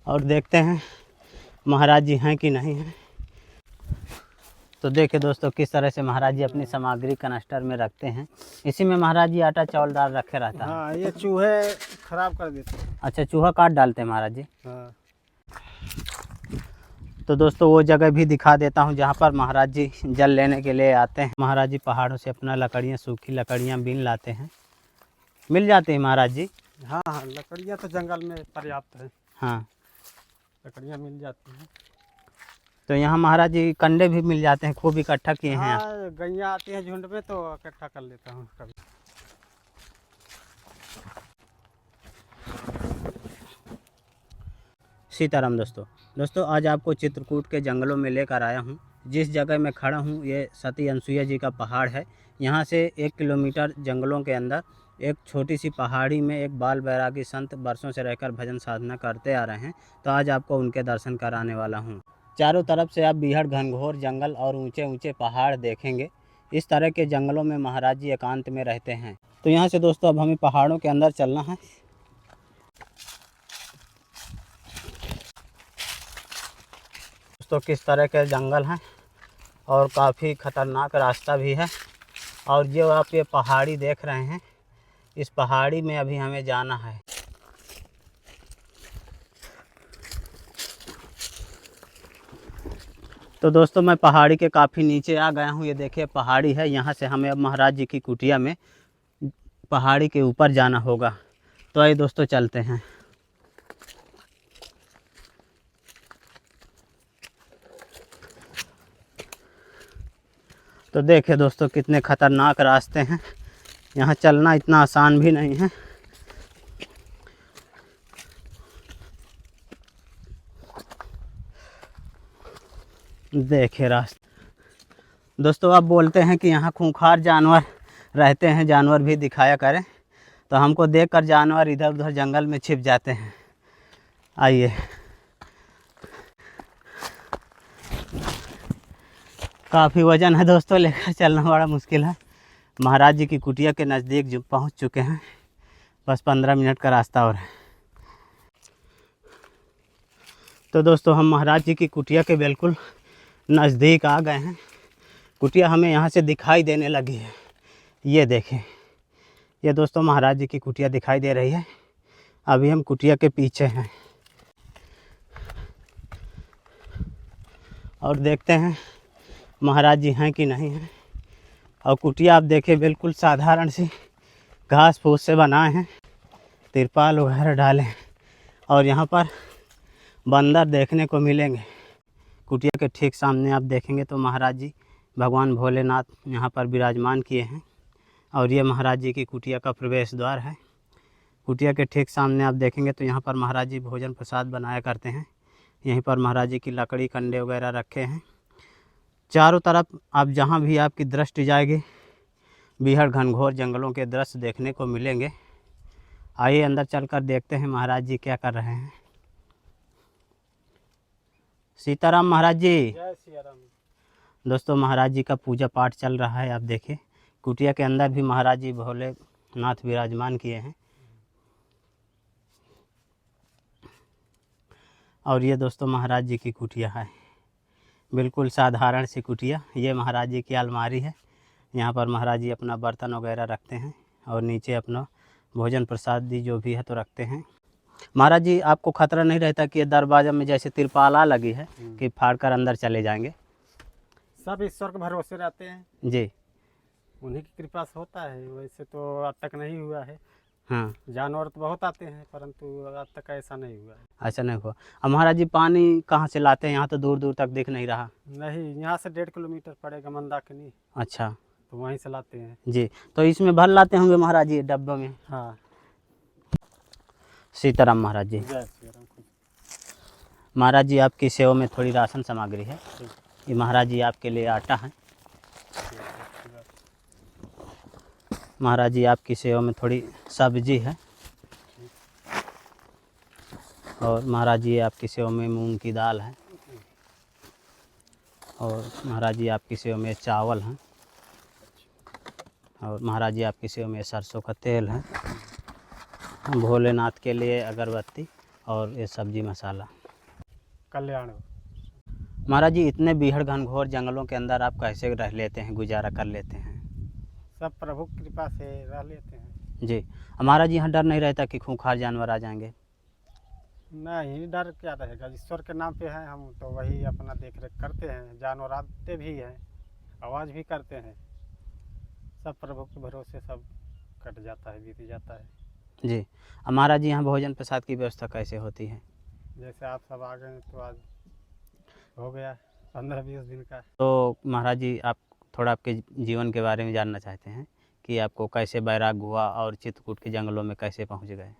और देखते हैं महाराज जी हैं कि नहीं हैं। तो देखिए दोस्तों किस तरह से महाराज जी अपनी सामग्री कनस्टर में रखते हैं। इसी में महाराज जी आटा चावल दाल रखे रहता है। हाँ, ये चूहे खराब कर देते हैं। अच्छा, चूहा काट डालते हैं महाराज जी। हाँ। तो दोस्तों वो जगह भी दिखा देता हूँ जहाँ पर महाराज जी जल लेने के लिए आते हैं। महाराज जी पहाड़ों से अपना लकड़ियाँ, सूखी लकड़ियाँ बीन लाते हैं। मिल जाती हैं महाराज जी। हाँ हाँ, लकड़ियाँ तो जंगल में पर्याप्त है। हाँ, लकड़ियाँ मिल जाती हैं। तो यहाँ महाराज जी कंडे भी मिल जाते हैं, खूब इकट्ठा किए हैं। हाँ, गैया आती है झुंड में तो इकट्ठा कर लेता हूँ कभी। सीताराम दोस्तों आज आपको चित्रकूट के जंगलों में लेकर आया हूँ। जिस जगह मैं खड़ा हूँ ये सती अनसुईया जी का पहाड़ है। यहाँ से 1 किलोमीटर जंगलों के अंदर एक छोटी सी पहाड़ी में एक बाल बैरागी संत वर्षों से रहकर भजन साधना करते आ रहे हैं। तो आज आपको उनके दर्शन कराने वाला हूँ। चारों तरफ से आप बीहड़ घनघोर जंगल और ऊंचे ऊंचे पहाड़ देखेंगे। इस तरह के जंगलों में महाराज जी एकांत में रहते हैं। तो यहाँ से दोस्तों अब हमें पहाड़ों के अंदर चलना है। दोस्तों किस तरह के जंगल हैं और काफ़ी ख़तरनाक रास्ता भी है। और जो आप ये पहाड़ी देख रहे हैं, इस पहाड़ी में अभी हमें जाना है। तो दोस्तों मैं पहाड़ी के काफ़ी नीचे आ गया हूँ। ये देखिए पहाड़ी है। यहाँ से हमें अब महाराज जी की कुटिया में पहाड़ी के ऊपर जाना होगा। तो आइए दोस्तों चलते हैं। तो देखिए दोस्तों कितने ख़तरनाक रास्ते हैं। यहाँ चलना इतना आसान भी नहीं है। देखिए रास्ते। दोस्तों आप बोलते हैं कि यहाँ खूंखार जानवर रहते हैं, जानवर भी दिखाया करें। तो हमको देखकर जानवर इधर उधर जंगल में छिप जाते हैं। आइए, काफ़ी वजन है दोस्तों, लेकर चलना बड़ा मुश्किल है। महाराज जी की कुटिया के नज़दीक जो पहुँच चुके हैं। बस 15 मिनट का रास्ता और है। तो दोस्तों हम महाराज जी की कुटिया के बिल्कुल नज़दीक आ गए हैं। कुटिया हमें यहाँ से दिखाई देने लगी है। ये देखें, ये दोस्तों महाराज जी की कुटिया दिखाई दे रही है। अभी हम कुटिया के पीछे हैं और देखते हैं महाराज जी हैं कि नहीं हैं। और कुटिया आप देखें बिल्कुल साधारण सी घास फूस से बनाए हैं, तिरपाल वगैरह डाले हैं। और यहाँ पर बंदर देखने को मिलेंगे। कुटिया के ठीक सामने आप देखेंगे तो महाराज जी भगवान भोलेनाथ यहाँ पर विराजमान किए हैं। और ये महाराज जी की कुटिया का प्रवेश द्वार है। कुटिया के ठीक सामने आप देखेंगे तो यहाँ पर महाराज जी भोजन प्रसाद बनाया करते हैं। यहीं पर महाराज जी की लकड़ी कंडे वगैरह रखे हैं। चारों तरफ आप जहाँ भी आपकी दृष्टि जाएगी बीहड़ घनघोर जंगलों के दृश्य देखने को मिलेंगे। आइए अंदर चलकर देखते हैं महाराज जी क्या कर रहे हैं। सीताराम महाराज जी। जय सिया राम। दोस्तों महाराज जी का पूजा पाठ चल रहा है। आप देखिए कुटिया के अंदर भी महाराज जी भोलेनाथ विराजमान किए हैं। और ये दोस्तों महाराज जी की कुटिया है, बिल्कुल साधारण सी कुटिया। ये महाराज जी की अलमारी है। यहाँ पर महाराज जी अपना बर्तन वगैरह रखते हैं और नीचे अपना भोजन प्रसाद जो भी है तो रखते हैं। महाराज जी आपको खतरा नहीं रहता कि ये दरवाजा में जैसे तिरपाला लगी है कि फाड़ कर अंदर चले जाएंगे? सब ईश्वर के भरोसे रहते हैं जी, उन्हीं की कृपा से होता है। वैसे तो आज तक नहीं हुआ है। हाँ। जानवर तो बहुत आते हैं परंतु आज तक ऐसा नहीं हुआ है। ऐसा नहीं हुआ। अब महाराज जी पानी कहाँ से लाते हैं? यहाँ तो दूर दूर तक दिख नहीं रहा। नहीं, यहाँ से 1.5 किलोमीटर पड़ेगा मंदाकिनी, अच्छा तो वहीं से लाते हैं। जी, तो इसमें भर लाते होंगे महाराज जी डब्बों में? हाँ। सीताराम महाराज जी। जय सिया राम। महाराज जी आपकी सेवा में थोड़ी राशन सामग्री है। ये महाराज जी आपके लिए आटा है। महाराज जी आपकी सेवा में थोड़ी सब्जी है। और महाराज जी आपकी सेवा में मूंग की दाल है। और महाराज जी आपकी सेवा में चावल हैं। और महाराज जी आपकी सेवा में सरसों का तेल है। भोलेनाथ के लिए अगरबत्ती और ये सब्जी मसाला। कल्याण। महाराज जी इतने बीहड़ घनघोर जंगलों के अंदर आप कैसे रह लेते हैं, गुजारा कर लेते हैं? सब प्रभु की कृपा से रह लेते हैं। जी। महाराज जी यहाँ डर नहीं रहता कि खूंखार जानवर आ जाएंगे? नहीं, डर क्या रहेगा, ईश्वर के नाम पे हैं हम, तो वही अपना देख रेख करते हैं। जानवर आते भी हैं, आवाज़ भी करते हैं, सब प्रभु के भरोसे सब कट जाता है, बीत जाता है। जी। महाराज जी यहाँ भोजन प्रसाद की व्यवस्था कैसे होती है? जैसे आप सब आ गए तो आज हो गया 15-20 दिन का। तो महाराज जी आप थोड़ा आपके जीवन के बारे में जानना चाहते हैं कि आपको कैसे बैराग हुआ और चित्रकूट के जंगलों में कैसे पहुँच गए?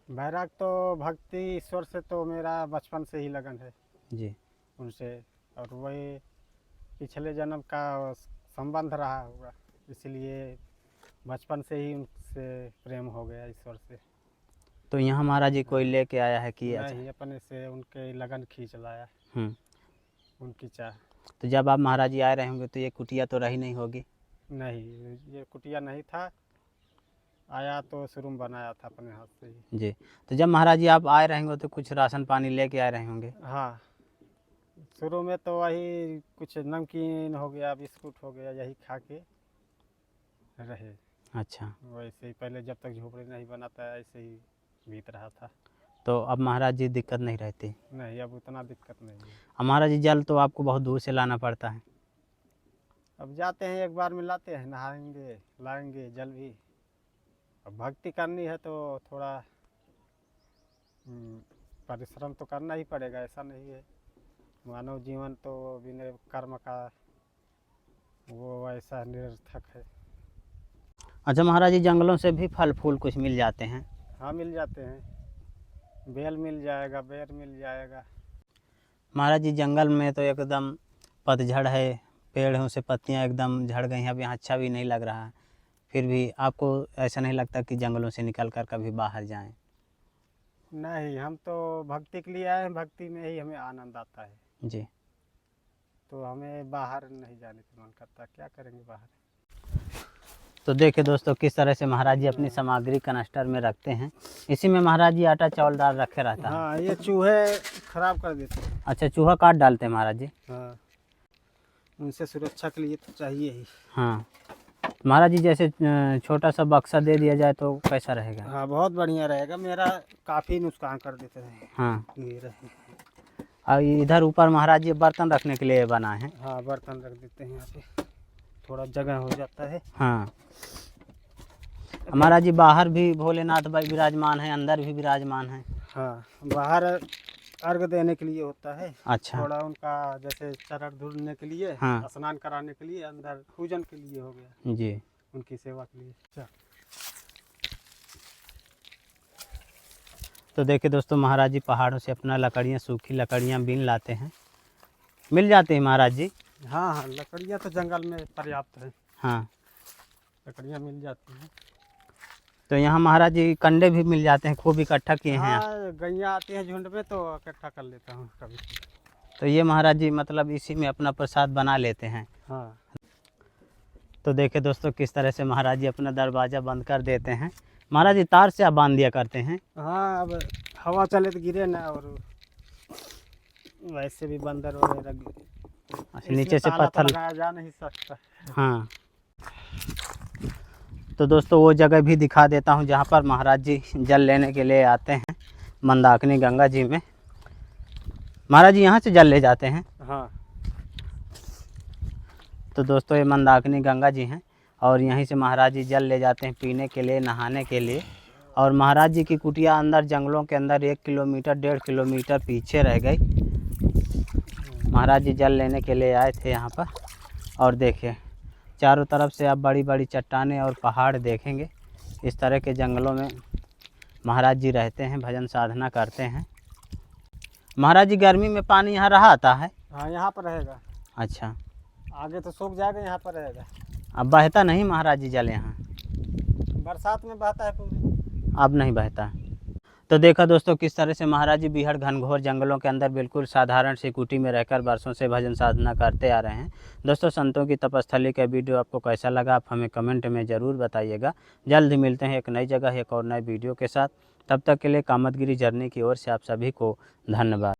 बैराग तो भक्ति ईश्वर से तो मेरा बचपन से ही लगन है जी। उनसे, और वही पिछले जन्म का संबंध रहा होगा, इसलिए बचपन से ही उनसे प्रेम हो गया ईश्वर से। तो यहाँ महाराज जी कोई लेके आया है कि नहीं, अपने से उनके लगन खींच लाया, उनकी चाह। तो जब आप महाराज जी आए रहे होंगे तो ये कुटिया तो रही नहीं होगी? नहीं, ये कुटिया नहीं था, आया तो शुरू में बनाया था अपने हाथ से ही। जी। तो जब महाराज जी आप आए रहेंगे तो कुछ राशन पानी लेके आए रहे होंगे? हाँ, शुरू में तो वही कुछ नमकीन हो गया, बिस्कुट हो गया, यही खा के रहे। अच्छा। वैसे ही पहले जब तक झोपड़ी नहीं बनाता ऐसे ही बीत रहा था। तो अब महाराज जी दिक्कत नहीं रहती? नहीं, अब उतना दिक्कत नहीं है। अब महाराज जी जल तो आपको बहुत दूर से लाना पड़ता है? अब जाते हैं एक बार में लाते हैं, नहाएंगे, लाएंगे जल भी। अब भक्ति करनी है तो थोड़ा परिश्रम तो करना ही पड़ेगा, ऐसा नहीं है। मानव जीवन तो बिना कर्म का वो ऐसा निरर्थक है। अच्छा महाराज जी जंगलों से भी फल फूल कुछ मिल जाते हैं? हाँ, मिल जाते हैं, बेल मिल जाएगा, बेर मिल जाएगा। महाराज जी जंगल में तो एकदम पतझड़ है, पेड़ों से पत्तियां एकदम झड़ गई हैं, अब यहाँ अच्छा भी नहीं लग रहा है, फिर भी आपको ऐसा नहीं लगता कि जंगलों से निकल कर कभी बाहर जाएं? नहीं, हम तो भक्ति के लिए आए हैं, भक्ति में ही हमें आनंद आता है, जी। तो हमें बाहर नहीं जाने का मन करता, क्या करेंगे बाहर। तो देखिए दोस्तों किस तरह से महाराज जी अपनी सामग्री कनस्टर में रखते हैं। इसी में महाराज जी आटा चावल दाल रखे रहता है। हाँ, ये चूहे खराब कर देते हैं। अच्छा, चूहा काट डालते हैं महाराज जी? हाँ, उनसे सुरक्षा के लिए तो चाहिए ही। हाँ महाराज जी, जैसे छोटा सा बक्सा दे दिया जाए तो कैसा रहेगा? हाँ, बहुत बढ़िया रहेगा, मेरा काफ़ी नुकसान कर देते हैं। हाँ। ये रहे। और इधर ऊपर महाराज जी बर्तन रखने के लिए बना है? हाँ, बर्तन रख देते हैं यहाँ पे, थोड़ा जगह हो जाता है। हाँ। महाराज जी बाहर भी भोलेनाथ भाई विराजमान है, अंदर भी विराजमान है? हाँ, बाहर अर्घ देने के लिए होता है। अच्छा। थोड़ा उनका जैसे चरण धुलने के लिए, हाँ। स्नान कराने के लिए, अंदर पूजन के लिए हो गया, जी। उनकी सेवा के लिए। अच्छा। तो देखिए दोस्तों महाराज जी पहाड़ों से अपना लकड़ियाँ, सूखी लकड़ियाँ बीन लाते हैं, मिल जाते हैं महाराज जी? हाँ हाँ, लकड़ियाँ तो जंगल में पर्याप्त है। हाँ, लकड़ियाँ मिल जाती हैं। तो यहाँ महाराज जी कंडे भी मिल जाते हैं, खूब इकट्ठा किए हैं? हाँ, गैया आती है झुंड में तो इकट्ठा कर लेता हूँ कभी। तो ये महाराज जी मतलब इसी में अपना प्रसाद बना लेते हैं? हाँ। तो देखिए दोस्तों किस तरह से महाराज जी अपना दरवाज़ा बंद कर देते हैं। महाराज जी तार से आप बांध दिया करते हैं? हाँ, अब हवा चले तो गिरे ना, और वैसे भी बंदर वगैरह नीचे से ताला तो पत्थर लगाया जा नहीं सकता। हाँ। तो दोस्तों वो जगह भी दिखा देता हूँ जहाँ पर महाराज जी जल लेने के लिए आते हैं, मंदाकिनी गंगा जी में। महाराज जी यहाँ से जल ले जाते हैं? हाँ। तो दोस्तों ये मंदाकिनी गंगा जी हैं और यहीं से महाराज जी जल ले जाते हैं पीने के लिए, नहाने के लिए। और महाराज जी की कुटिया अंदर जंगलों के अंदर 1 किलोमीटर 1.5 किलोमीटर पीछे रह गई। महाराज जी जल लेने के लिए आए थे यहाँ पर। और देखिए चारों तरफ से आप बड़ी बड़ी चट्टानें और पहाड़ देखेंगे। इस तरह के जंगलों में महाराज जी रहते हैं, भजन साधना करते हैं। महाराज जी गर्मी में पानी यहाँ रहा आता है? हाँ, यहाँ पर रहेगा। अच्छा। आगे तो सूख जाएगा, यहाँ पर रहेगा। अब बहता नहीं महाराज जी जल यहाँ? बरसात में बहता है पूरी। अब नहीं बहता। तो देखा दोस्तों किस तरह से महाराज जी बीहड़ घनघोर जंगलों के अंदर बिल्कुल साधारण सी कुटी में रहकर वर्षों से भजन साधना करते आ रहे हैं। दोस्तों संतों की तपस्थली का वीडियो आपको कैसा लगा आप हमें कमेंट में ज़रूर बताइएगा। जल्द ही मिलते हैं एक नई जगह एक और नए वीडियो के साथ। तब तक के लिए कामतगिरी जर्नी की ओर से आप सभी को धन्यवाद।